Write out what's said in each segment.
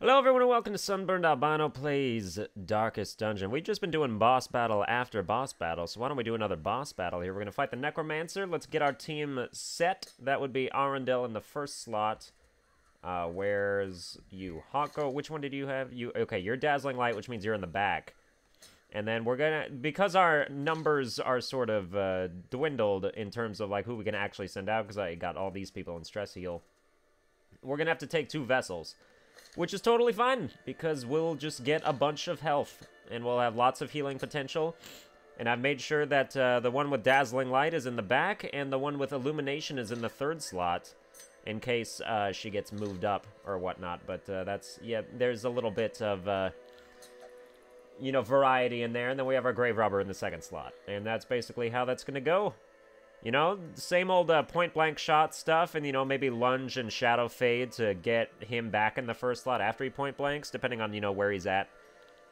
Hello everyone and welcome to Sunburned Albino Plays Darkest Dungeon. We've just been doing boss battle after boss battle, so why don't we do another boss battle here? We're going to fight the Necromancer. Let's get our team set. That would be Arundel in the first slot. Where's you? Hako, which one did you have? Okay, you're Dazzling Light, which means you're in the back. And then we're going to, because our numbers are sort of dwindled in terms of like who we can actually send out, because I got all these people in Stress Heal, we're going to have to take 2 vessels. Which is totally fine, because we'll just get a bunch of health, and we'll have lots of healing potential. And I've made sure that the one with Dazzling Light is in the back, and the one with Illumination is in the 3rd slot, in case she gets moved up or whatnot. But yeah, there's a little bit of, you know, variety in there. And then we have our Grave Robber in the 2nd slot. And that's basically how that's going to go. You know, same old point-blank shot stuff, and, you know, maybe lunge and shadow fade to get him back in the 1st slot after he point-blanks, depending on, you know, where he's at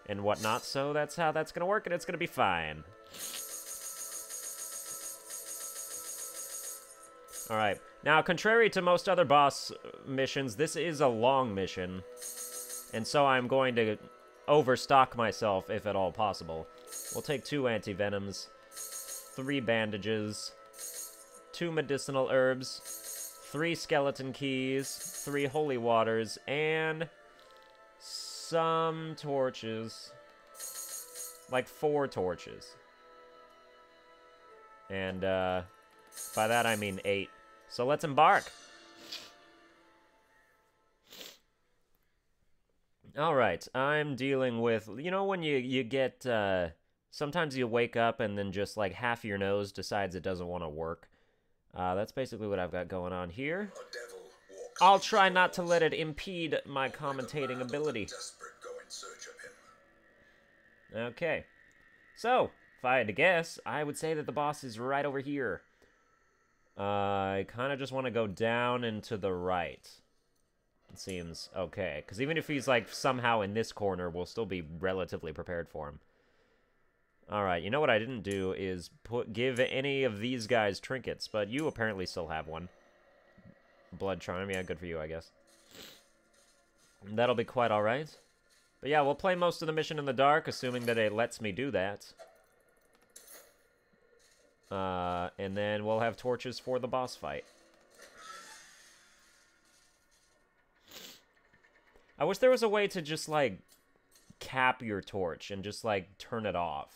and whatnot. So that's how that's going to work, and it's going to be fine. Alright, now, contrary to most other boss missions, this is a long mission, and so I'm going to overstock myself, if at all possible. We'll take 2 anti-venoms, 3 bandages, 2 medicinal herbs, 3 skeleton keys, 3 holy waters, and some torches. Like 4 torches. And by that I mean 8. So let's embark. Alright, I'm dealing with, you know, when you get, sometimes you wake up and then just like half your nose decides it doesn't want to work. That's basically what I've got going on here. I'll try not to let it impede my commentating ability. Okay. So, if I had to guess, I would say that the boss is right over here. I kind of just want to go down and to the right. It seems okay. Because even if he's like somehow in this corner, we'll still be relatively prepared for him. Alright, you know what I didn't do is give any of these guys trinkets, but you apparently still have one. Blood Charm, yeah, good for you, I guess. That'll be quite alright. But yeah, we'll play most of the mission in the dark, assuming that it lets me do that. And then we'll have torches for the boss fight. I wish there was a way to just, like, cap your torch and just, like, turn it off.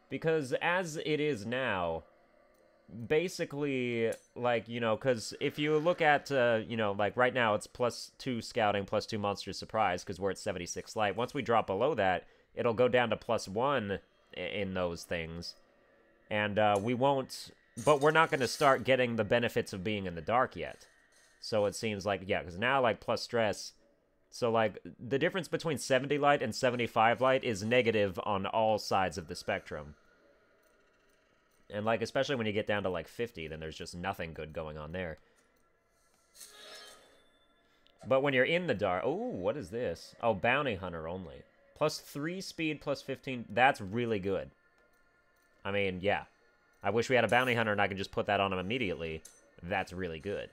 Because as it is now, basically, like, you know, because if you look at, you know, like, right now it's +2 scouting, +2 monster surprise, because we're at 76 light. Once we drop below that, it'll go down to +1 in those things. And we won't, but we're not going to start getting the benefits of being in the dark yet. So it seems like, yeah, because now, like, plus stress. So, like, the difference between 70 light and 75 light is negative on all sides of the spectrum. And, like, especially when you get down to, like, 50, then there's just nothing good going on there. But when you're in the dark... Oh, what is this? Oh, Bounty Hunter only. +3 speed, +15. That's really good. I mean, yeah. I wish we had a Bounty Hunter and I could just put that on him immediately. That's really good.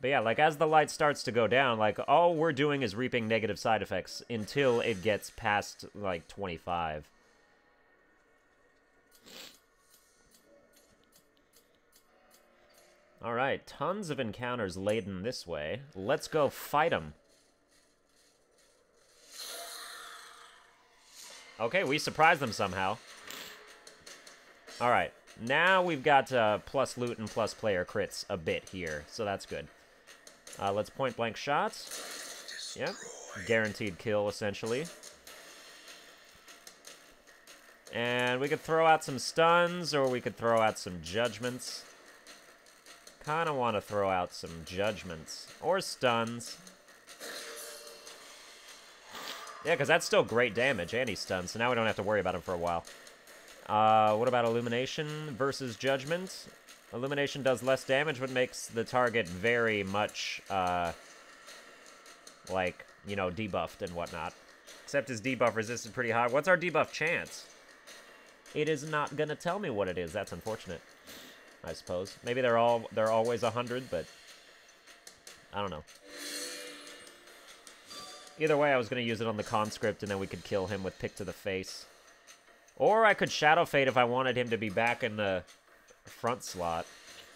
But yeah, like, as the light starts to go down, like, all we're doing is reaping negative side effects until it gets past, like, 25. Alright, tons of encounters laden this way. Let's go fight them. Okay, we surprised them somehow. Alright, now we've got plus loot and plus player crits a bit here, so that's good. Let's point-blank shots. Yep. Guaranteed kill, essentially. And we could throw out some stuns, or we could throw out some judgments. Kind of want to throw out some judgments. Or stuns. Yeah, because that's still great damage, and he's stunned, so now we don't have to worry about him for a while. What about Illumination versus Judgment? Illumination does less damage, but makes the target very much, like, you know, debuffed and whatnot. Except his debuff resistance is pretty high. What's our debuff chance? It is not gonna tell me what it is. That's unfortunate, I suppose. Maybe they're always 100, but I don't know. Either way, I was going to use it on the conscript, and then we could kill him with pick to the face. Or I could Shadow Fade if I wanted him to be back in the front slot,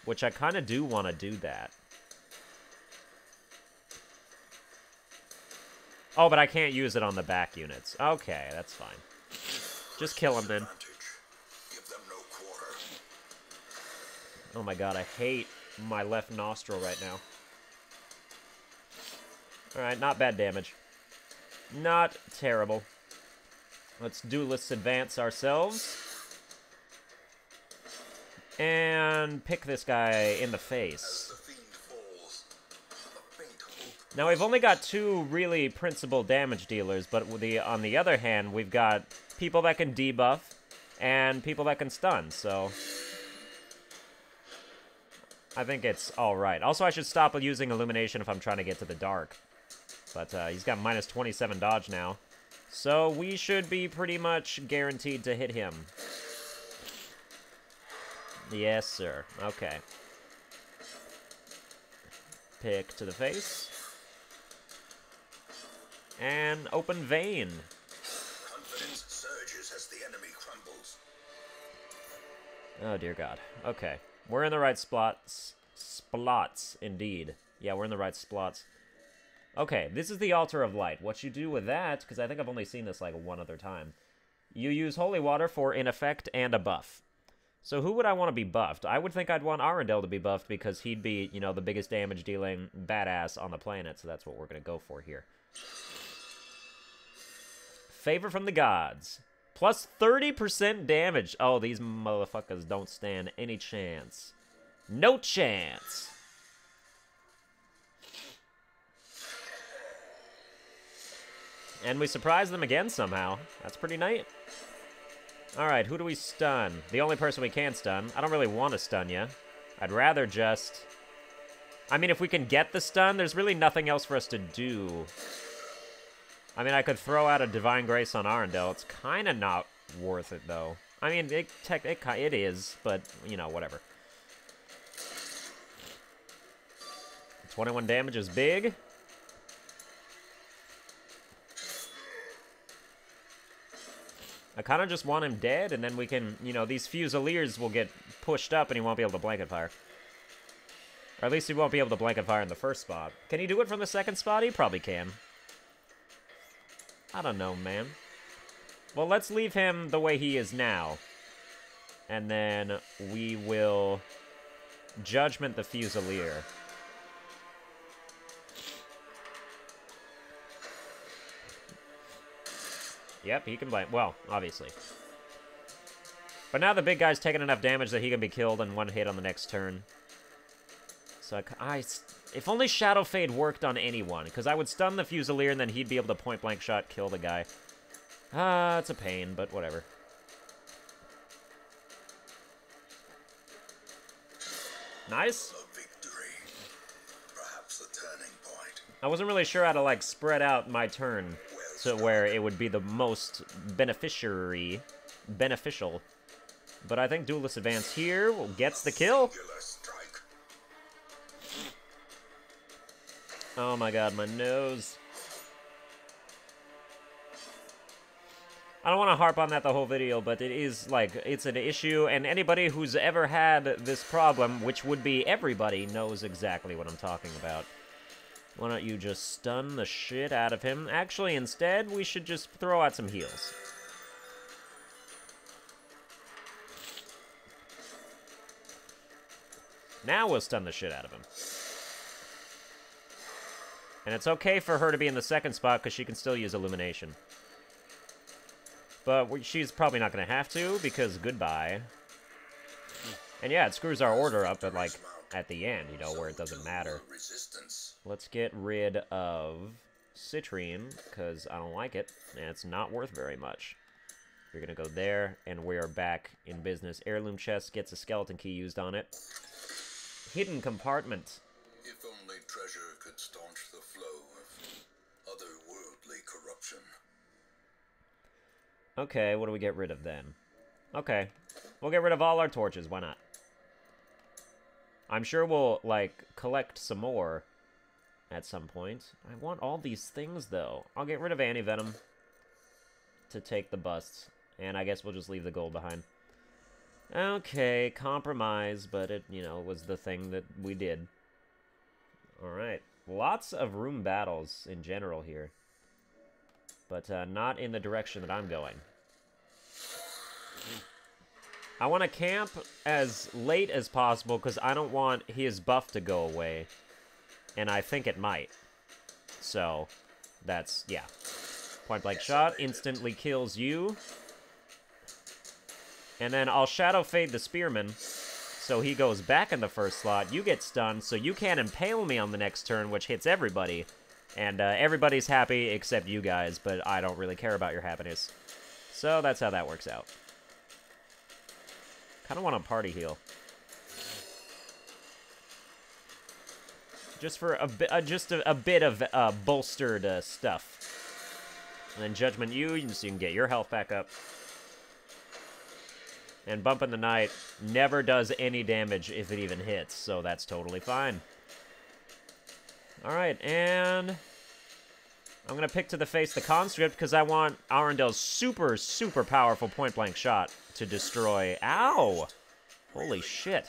which I kind of do want to do that. Oh, but I can't use it on the back units. Okay, that's fine. Just kill him then. Oh my god, I hate my left nostril right now. Alright, not bad damage. Not terrible. Let's Duelist Advance ourselves. And pick this guy in the face. Now, we've only got 2 really principal damage dealers, but on the other hand, we've got people that can debuff and people that can stun, so I think it's alright. Also, I should stop using Illumination if I'm trying to get to the dark. But he's got minus 27 dodge now. So we should be pretty much guaranteed to hit him. Yes, sir. Okay. Pick to the face. And open vein. Confidence surges as the enemy crumbles. Oh, dear God. Okay. We're in the right spots. Splots, indeed. Yeah, we're in the right splots. Okay, this is the Altar of Light. What you do with that, because I think I've only seen this like one other time. You use Holy Water for an effect and a buff. So who would I want to be buffed? I would think I'd want Arundel to be buffed because he'd be, you know, the biggest damage dealing badass on the planet. So that's what we're going to go for here. Favor from the Gods. Plus 30% damage. Oh, these motherfuckers don't stand any chance. No chance. And we surprise them again somehow. That's pretty neat. Alright, who do we stun? The only person we can stun. I don't really want to stun you. I'd rather just... I mean, if we can get the stun, there's really nothing else for us to do. I mean, I could throw out a Divine Grace on Arundel. It's kind of not worth it, though. I mean, it is, but, you know, whatever. 21 damage is big. I kind of just want him dead, and then we can, you know, these Fusiliers will get pushed up, and he won't be able to blanket fire. Or at least he won't be able to blanket fire in the first spot. Can he do it from the second spot? He probably can. I don't know, man. Well, let's leave him the way he is now. And then we will Judgment the Fusilier. Yep, he can blank. Well, obviously. But now the big guy's taking enough damage that he can be killed in one hit on the next turn. So if only Shadow Fade worked on anyone, because I would stun the Fusilier and then he'd be able to point-blank shot kill the guy. Ah, it's a pain, but whatever. Nice. A victory. Perhaps a turning point. I wasn't really sure how to, like, spread out my turn to where it would be the most beneficial. But I think Duelist Advance here gets the kill. Oh my god, my nose. I don't want to harp on that the whole video, but it is, like, it's an issue, and anybody who's ever had this problem, which would be everybody, knows exactly what I'm talking about. Why don't you just stun the shit out of him? Actually, instead, we should just throw out some heals. Now we'll stun the shit out of him. And it's okay for her to be in the second spot, because she can still use Illumination. But she's probably not going to have to, because goodbye. And yeah, it screws our order up at, like, at the end, you know, where it doesn't matter. Let's get rid of Citrine, because I don't like it, and it's not worth very much. You're going to go there, and we are back in business. Heirloom chest gets a skeleton key used on it. Hidden compartment. If only treasure could staunch the flow of otherworldly corruption. Okay, what do we get rid of then? Okay, we'll get rid of all our torches, why not? I'm sure we'll, like, collect some more. at some point. I want all these things, though. I'll get rid of Anti-Venom to take the busts, and I guess we'll just leave the gold behind. Okay, compromise, but it, you know, was the thing that we did. Alright, lots of room battles in general here, but not in the direction that I'm going. I want to camp as late as possible because I don't want his buff to go away, and I think it might. So, that's, yeah. Point blank shot, instantly kills you. And then I'll Shadow Fade the Spearman, so he goes back in the first slot. You get stunned, so you can't impale me on the next turn, which hits everybody. And everybody's happy except you guys, but I don't really care about your happiness. So that's how that works out. Kind of want a party heal. Just for a bit of bolstered stuff. And then Judgment you, so you can get your health back up. And Bump in the Night never does any damage if it even hits, so that's totally fine. Alright, and I'm going to pick to the face the Conscript because I want Arendel's super, super powerful point-blank shot to destroy... Ow! Holy shit.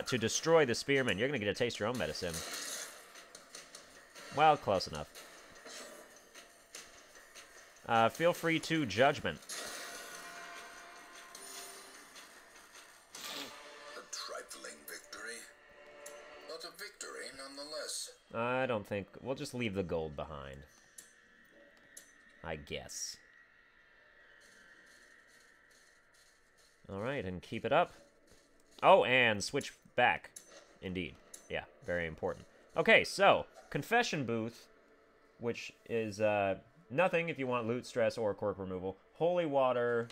To destroy the Spearman. You're going to get a taste your own medicine. Well, close enough. Feel free to Judgment. I don't think... We'll just leave the gold behind. I guess. Alright, and keep it up. Oh, and switch back. Indeed. Yeah, very important. Okay, so, Confession Booth, which is nothing if you want loot, stress, or quirk removal. Holy Water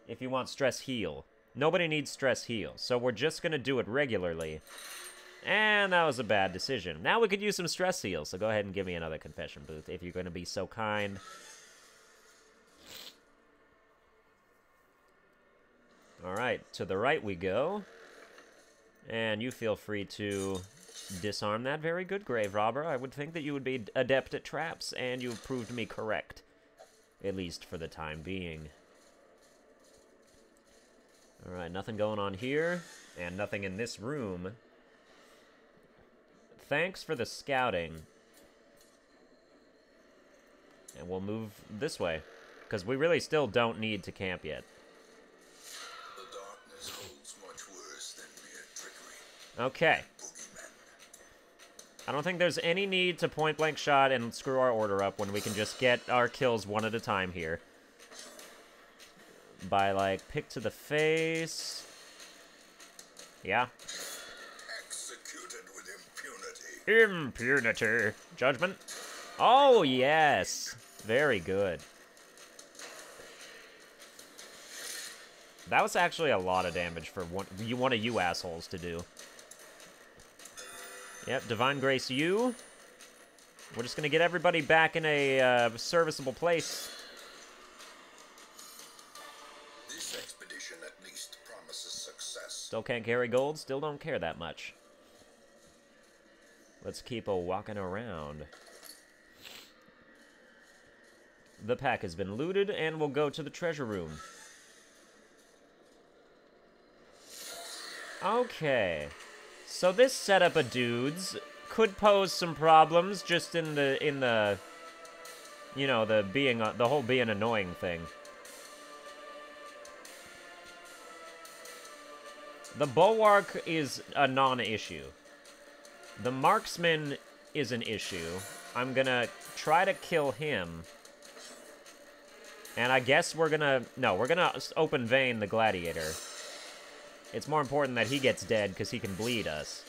if you want stress heal. Nobody needs stress heal, so we're just going to do it regularly. And that was a bad decision. Now we could use some stress heals, so go ahead and give me another Confession Booth if you're going to be so kind. Alright, to the right we go. And you feel free to disarm that. Very good, Grave Robber. I would think that you would be adept at traps, and you've proved me correct. At least for the time being. Alright, nothing going on here, and nothing in this room. Thanks for the scouting. And we'll move this way, because we really still don't need to camp yet. The darkness holds much worse than mere trickery. Okay. I don't think there's any need to point-blank shot and screw our order up when we can just get our kills one at a time here. By, like, pick to the face. Yeah. Executed with impunity. Impunity. Judgment. Oh, yes. Very good. That was actually a lot of damage for one of you assholes to do. Yep, Divine Grace you. We're just going to get everybody back in a serviceable place. This expedition at least promises success. Still can't carry gold, still don't care that much. Let's keep walking around. The pack has been looted, and we'll go to the treasure room. Okay. So this setup of dudes could pose some problems just in the you know, the whole being annoying thing. The Bulwark is a non-issue. The Marksman is an issue. I'm gonna try to kill him. And I guess we're gonna open vein the Gladiator. It's more important that he gets dead because he can bleed us.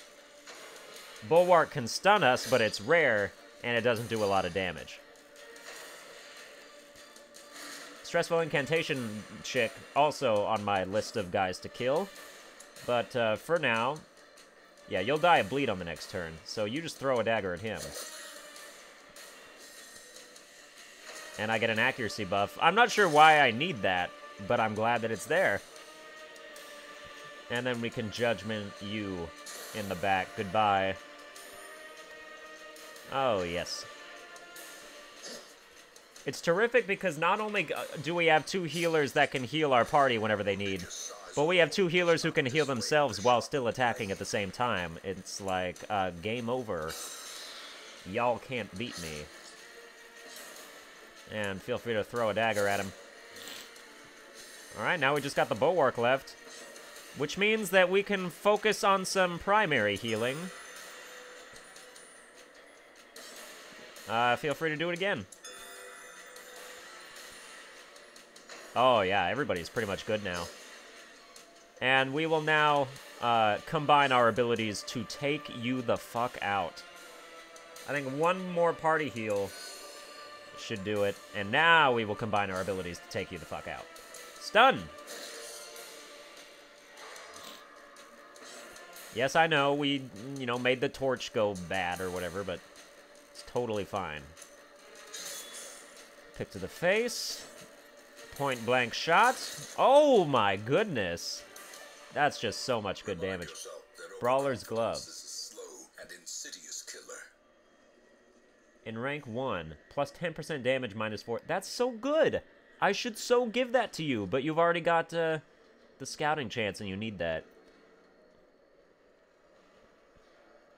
Bulwark can stun us, but it's rare, and it doesn't do a lot of damage. Stressful Incantation chick, also on my list of guys to kill. But for now, yeah, you'll die of bleed on the next turn, so you just throw a dagger at him. And I get an accuracy buff. I'm not sure why I need that, but I'm glad that it's there. And then we can Judgment you in the back. Goodbye. Oh, yes. It's terrific because not only do we have 2 healers that can heal our party whenever they need, but we have 2 healers who can heal themselves while still attacking at the same time. It's like, game over. Y'all can't beat me. And feel free to throw a dagger at him. Alright, now we just got the bulwark left. Which means that we can focus on some primary healing. Feel free to do it again. Oh, yeah, everybody's pretty much good now. And we will now combine our abilities to take you the fuck out. I think one more party heal should do it. And now we will combine our abilities to take you the fuck out. Stun! Yes, I know, we, you know, made the torch go bad or whatever, but it's totally fine. Pick to the face. Point blank shot. Oh my goodness. That's just so much good damage. Brawler's Glove. In rank 1, plus 10% damage, minus 4. That's so good. I should so give that to you, but you've already got the scouting chance and you need that.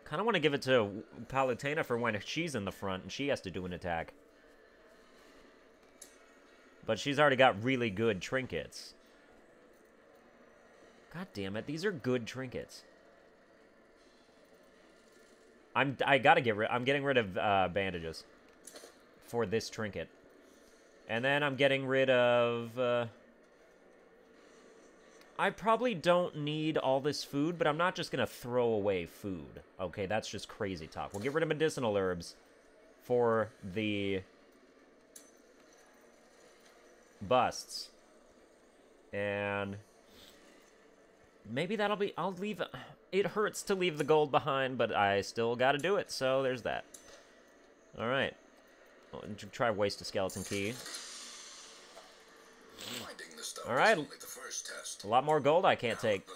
Kind of want to give it to Palutena for when she's in the front and she has to do an attack. But she's already got really good trinkets. God damn it, these are good trinkets. I'm getting rid of bandages for this trinket. And then I'm getting rid of I probably don't need all this food, but I'm not just gonna throw away food. Okay, that's just crazy talk. We'll get rid of medicinal herbs for the busts. And maybe that'll be, I'll leave, it hurts to leave the gold behind, but I still gotta do it, so there's that. Alright. I'll try waste a skeleton key. Alright. A lot more gold I can't take.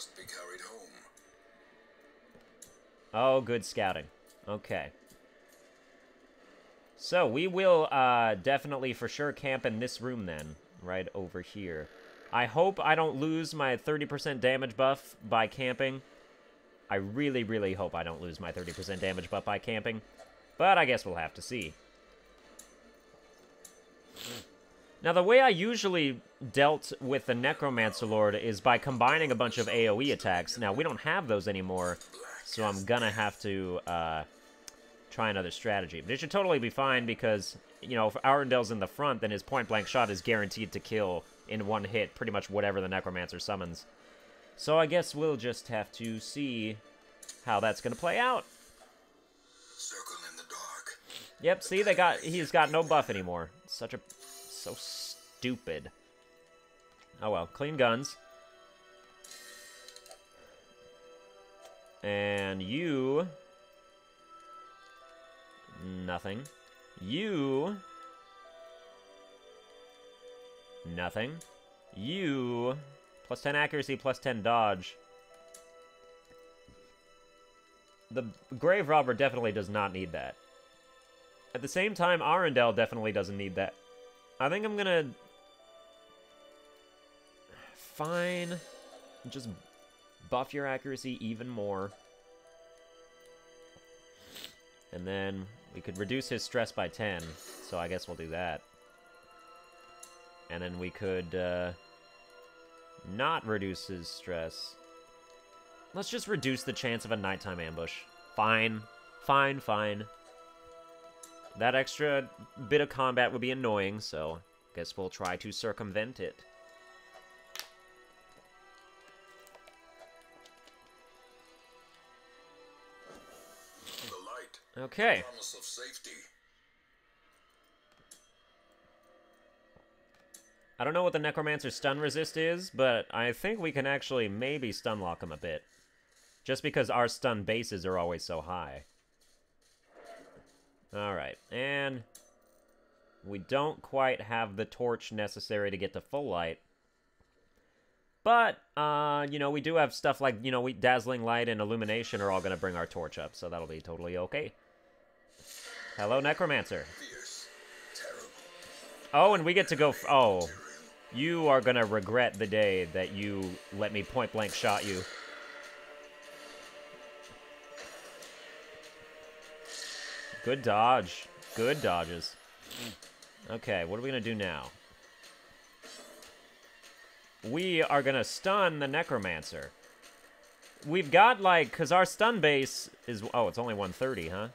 Oh, good scouting. Okay. So, we will definitely for sure camp in this room then. Right over here. I hope I don't lose my 30% damage buff by camping. I really, really hope I don't lose my 30% damage buff by camping. But I guess we'll have to see. Now, the way I usually dealt with the Necromancer Lord is by combining a bunch of AoE attacks. Now, we don't have those anymore, so I'm gonna have to try another strategy. But it should totally be fine because, you know, if Arendel's in the front, then his point-blank shot is guaranteed to kill in one hit pretty much whatever the Necromancer summons. So I guess we'll just have to see how that's gonna play out. Circle in the dark. Yep, see, he's got no buff anymore. So stupid. Oh well, clean guns. And you... nothing. You... nothing. You... plus 10 accuracy, plus 10 dodge. The Grave Robber definitely does not need that. At the same time, Arundel definitely doesn't need that. I think I'm gonna... fine. Just buff your accuracy even more. And then we could reduce his stress by 10, so I guess we'll do that. And then we could not reduce his stress. Let's just reduce the chance of a nighttime ambush. Fine. Fine, fine. That extra bit of combat would be annoying, so guess we'll try to circumvent it. The light. Okay. Promise of safety. I don't know what the Necromancer's stun resist is, but I think we can actually maybe stun lock him a bit. Just because our stun bases are always so high. Alright, and we don't quite have the torch necessary to get to full light. But, you know, we do have stuff like, you know, Dazzling Light and Illumination are all going to bring our torch up, so that'll be totally okay. Hello, Necromancer. Fierce, terrible. Oh, and we get to go... oh. You are gonna regret the day that you let me point-blank shot you. Good dodge. Good dodges. Okay, what are we gonna do now? We are gonna stun the Necromancer. We've got, like, because our stun base is... oh, it's only 130, huh?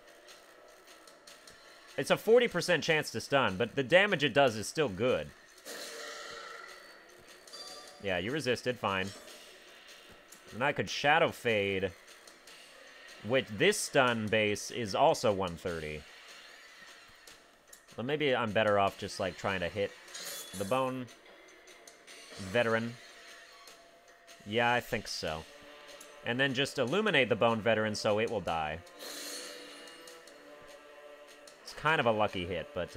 It's a 40% chance to stun, but the damage it does is still good. Yeah, you resisted, fine. And I could Shadow Fade, which this stun base is also 130. But maybe I'm better off just, like, trying to hit the Bone Veteran. Yeah, I think so. And then just illuminate the Bone Veteran so it will die. It's kind of a lucky hit, but,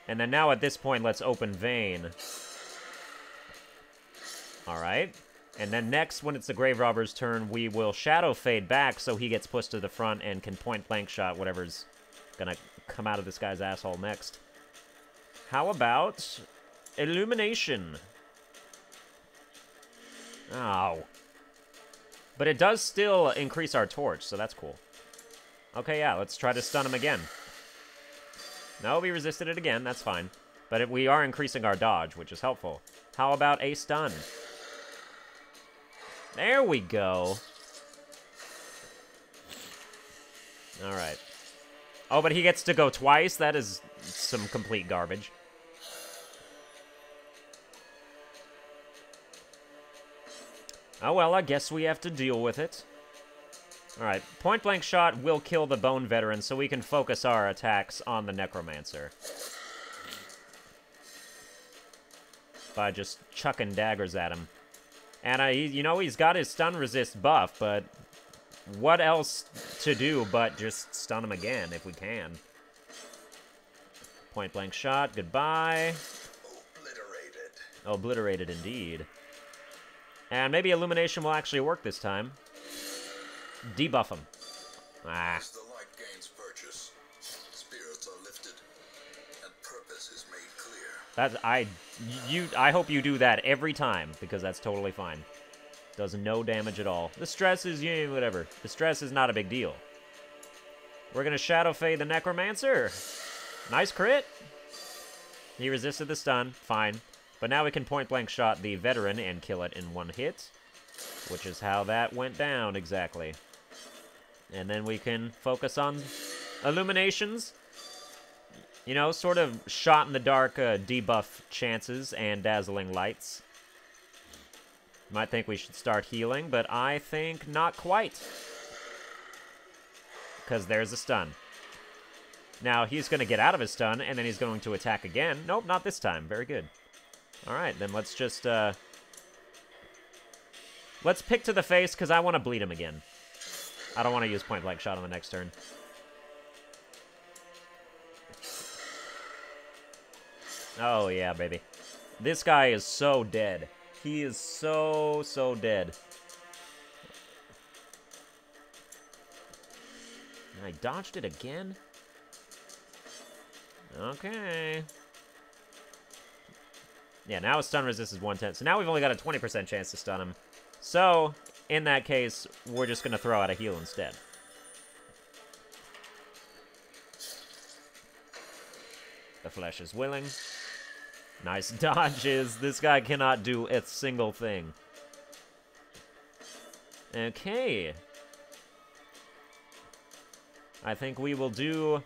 and then now at this point, let's open Vein. Alright. And then next, when it's the Grave Robber's turn, we will Shadow Fade back so he gets pushed to the front and can point-blank shot whatever's gonna come out of this guy's asshole next. How about Illumination? Oh. But it does still increase our torch, so that's cool. Okay, yeah, let's try to stun him again. No, we resisted it again, that's fine. But we are increasing our dodge, which is helpful. How about a stun? There we go. Alright. Oh, but he gets to go twice? That is some complete garbage. Oh, well, I guess we have to deal with it. Alright, point-blank shot will kill the Bone Veteran, so we can focus our attacks on the Necromancer. By just chucking daggers at him. And, you know, he's got his stun resist buff, but what else to do but just stun him again, if we can. Point-blank shot, goodbye. Obliterated. Obliterated, indeed. And maybe Illumination will actually work this time. Debuff him. Ah. As the light gains purchase, spirits are lifted, and purpose is made clear. I hope you do that every time, because that's totally fine. Does no damage at all. The stress is, yeah, whatever. The stress is not a big deal. We're gonna Shadow Fade the Necromancer. Nice crit. He resisted the stun, fine. But now we can point-blank shot the Veteran and kill it in one hit, which is how that went down exactly. And then we can focus on Illuminations. You know, sort of shot in the dark debuff chances and dazzling lights. Might think we should start healing, but I think not quite. Because there's a stun. Now, he's going to get out of his stun, and then he's going to attack again. Nope, not this time. Very good. Alright, then let's just, let's pick to the face, because I want to bleed him again. I don't want to use point-blank shot on the next turn. Oh, yeah, baby. This guy is so dead. He is so dead. I dodged it again? Okay. Yeah, now his stun resist is 110. So now we've only got a 20% chance to stun him. So, in that case, we're just going to throw out a heal instead. The flesh is willing. Nice dodges. This guy cannot do a single thing. Okay. I think we will do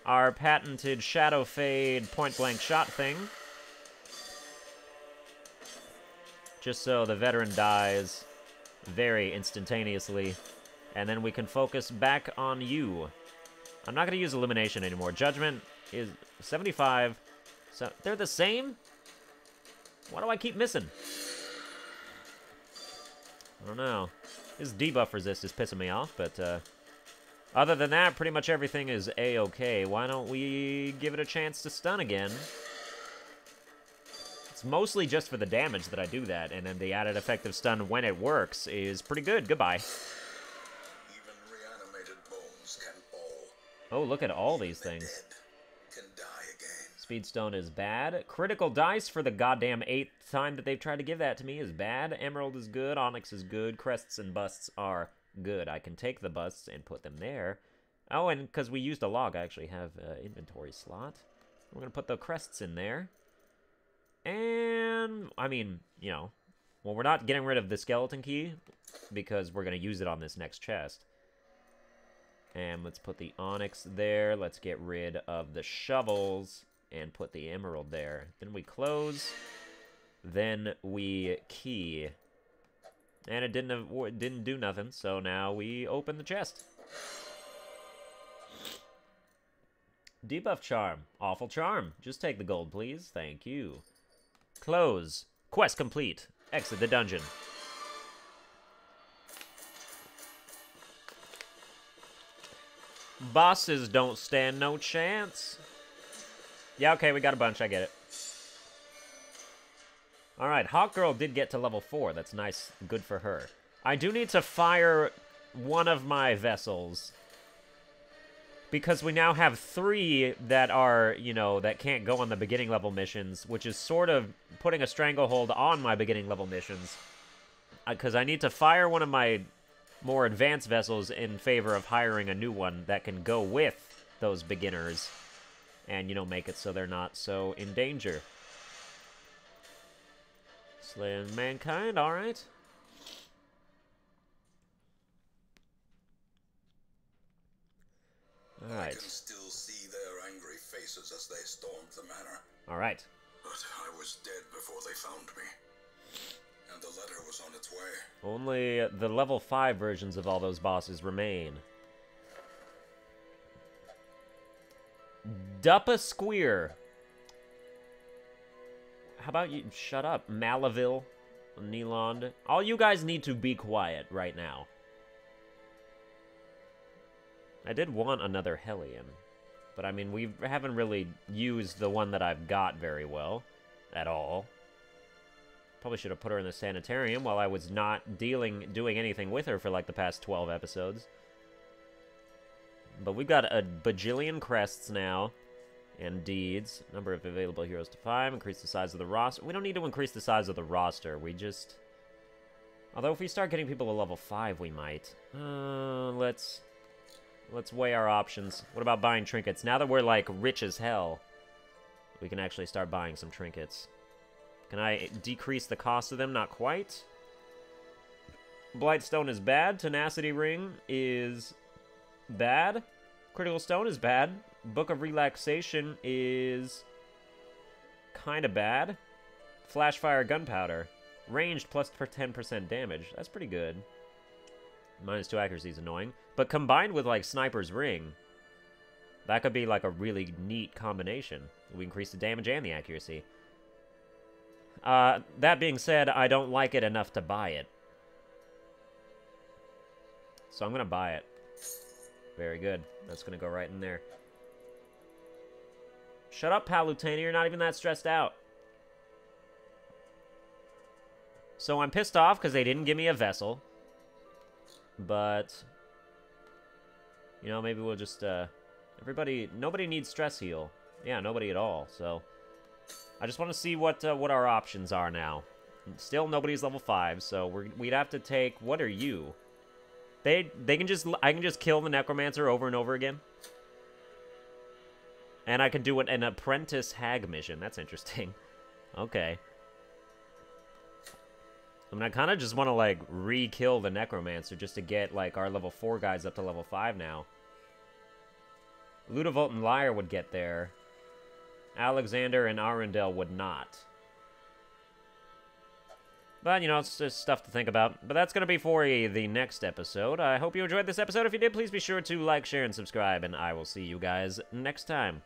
our patented Shadow Fade point-blank shot thing. Just so the Veteran dies very instantaneously. And then we can focus back on you. I'm not going to use Illumination anymore. Judgment is 75. So they're the same? Why do I keep missing? I don't know. His debuff resist is pissing me off, but other than that, pretty much everything is A-okay. Why don't we give it a chance to stun again? It's mostly just for the damage that I do that, and then the added effective stun when it works is pretty good. Goodbye. Even reanimated bones can fall. Oh, look at all these Even the things. dead can die again. Speedstone is bad. Critical dice for the goddamn 8th time that they've tried to give that to me is bad. Emerald is good. Onyx is good. Crests and busts are good. I can take the busts and put them there. Oh, and because we used a log, I actually have an inventory slot. We're going to put the crests in there. And, I mean, you know, well, we're not getting rid of the skeleton key because we're going to use it on this next chest. And let's put the onyx there. Let's get rid of the shovels and put the emerald there. Then we close. Then we key. And it didn't do nothing, so now we open the chest. Debuff charm. Awful charm. Just take the gold, please. Thank you. Close. Quest complete. Exit the dungeon. Bosses don't stand no chance. Yeah, okay, we got a bunch. I get it. Alright, Hawk Girl did get to level 4. That's nice. Good for her. I do need to fire one of my vessels. Because we now have 3 that are, you know, that can't go on the beginning level missions, which is sort of putting a stranglehold on my beginning level missions. Because I need to fire one of my more advanced vessels in favor of hiring a new one that can go with those beginners. And, you know, make it so they're not so in danger. Slaying mankind, alright. I can still see their angry faces as they stormed the manor. Alright. But I was dead before they found me. And the letter was on its way. Only the level 5 versions of all those bosses remain. Duppa Squeer. How about you shut up? Malaville, Neland. All you guys need to be quiet right now. I did want another Hellion. But I mean, we haven't really used the one that I've got very well. At all. Probably should have put her in the sanitarium while I was not doing anything with her for like the past 12 episodes. But we've got a bajillion crests now. And deeds. Number of available heroes to 5. Increase the size of the roster. We don't need to increase the size of the roster. We just... Although if we start getting people to level 5, we might. Let's weigh our options. What about buying trinkets? Now that we're, like, rich as hell, we can actually start buying some trinkets. Can I decrease the cost of them? Not quite. Blightstone is bad. Tenacity Ring is bad. Critical Stone is bad. Book of Relaxation is kind of bad. Flashfire Gunpowder. Ranged plus 10% damage. That's pretty good. -2 accuracy is annoying. But combined with, like, Sniper's Ring, that could be, like, a really neat combination. We increase the damage and the accuracy. That being said, I don't like it enough to buy it. So I'm going to buy it. Very good. That's going to go right in there. Shut up, Palutena. You're not even that stressed out. So I'm pissed off because they didn't give me a vessel. But, you know, maybe we'll just, nobody needs stress heal. Yeah, nobody at all, so. I just want to see what our options are now. Still, nobody's level 5, so we'd have to take, what are you? I can just kill the Necromancer over and over again. And I can do an apprentice hag mission. That's interesting. Okay. I mean, I kind of just want to, like, re-kill the Necromancer just to get, like, our level 4 guys up to level 5 now. Ludavolt and Lyre would get there. Alexander and Arundel would not. But, you know, it's just stuff to think about. But that's going to be for the next episode. I hope you enjoyed this episode. If you did, please be sure to like, share, and subscribe. And I will see you guys next time.